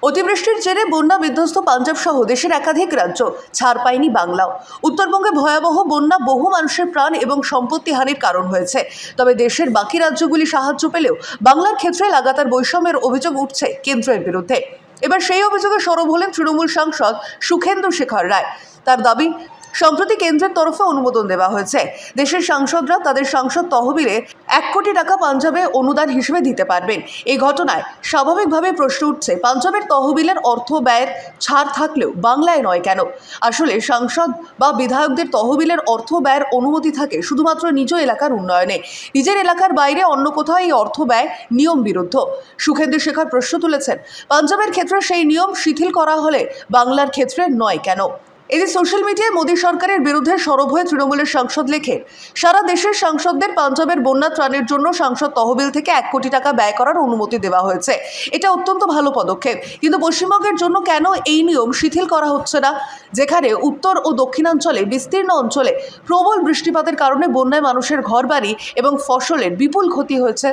অতিবৃষ্টির জেরে বন্যা বিধ্বস্ত পাঞ্জাব সহ দেশের একাধিক রাজ্য, ছাড় পায়নি বাংলাও। উত্তরবঙ্গে ভয়াবহ বন্যা বহু মানুষের প্রাণ এবং সম্পত্তি হানির কারণ হয়েছে। তবে দেশের বাকি রাজ্যগুলি সাহায্য পেলেও বাংলার ক্ষেত্রে লাগাতার বৈষম্যের অভিযোগ উঠছে কেন্দ্রের বিরুদ্ধে। এবার সেই অভিযোগে সরব হলেন তৃণমূল সাংসদ সুখেন্দু শেখর রায়। তার দাবি, সম্প্রতি কেন্দ্রের তরফে অনুমোদন দেওয়া হয়েছে। দেশের সাংসদরা তাদের সাংসদ তহবিলে 1 কোটি টাকা পাঞ্জাবে অনুদান হিসেবে দিতে পারবেন। এই ঘটনায় স্বাভাবিকভাবে প্রশ্ন উঠছে, পাঞ্জাবের তহবিলের অর্থ ব্যয়ের ছাড় থাকলেও বাংলায় নয় কেন? আসলে সাংসদ বা বিধায়কদের তহবিলের অর্থ ব্যয়ের অনুমতি থাকে শুধুমাত্র নিজ এলাকার উন্নয়নে। নিজের এলাকার বাইরে অন্য কোথাও এই অর্থ ব্যয় নিয়ম বিরুদ্ধ। সুখেন্দু শেখর প্রশ্ন তুলেছেন, পাঞ্জাবের ক্ষেত্রে সেই নিয়ম শিথিল করা হলে বাংলার ক্ষেত্রে নয় কেন? এদিন সোশ্যাল মিডিয়ায় মোদী সরকারের বিরুদ্ধে সরব হয়ে তৃণমূলের সাংসদ লেখেন, সারা দেশের সাংসদদের পাঞ্জাবের বন্যা ত্রাণের জন্য সাংসদ তহবিল থেকে 1 কোটি টাকা ব্যয় করার অনুমতি দেওয়া হয়েছে। এটা অত্যন্ত ভালো পদক্ষেপ, কিন্তু পশ্চিমবঙ্গের জন্য কেন এই নিয়ম শিথিল করা হচ্ছে না? যেখানে উত্তর ও দক্ষিণাঞ্চলে বিস্তীর্ণ অঞ্চলে প্রবল বৃষ্টিপাতের কারণে বন্যায় মানুষের ঘরবাড়ি এবং ফসলের বিপুল ক্ষতি হয়েছে।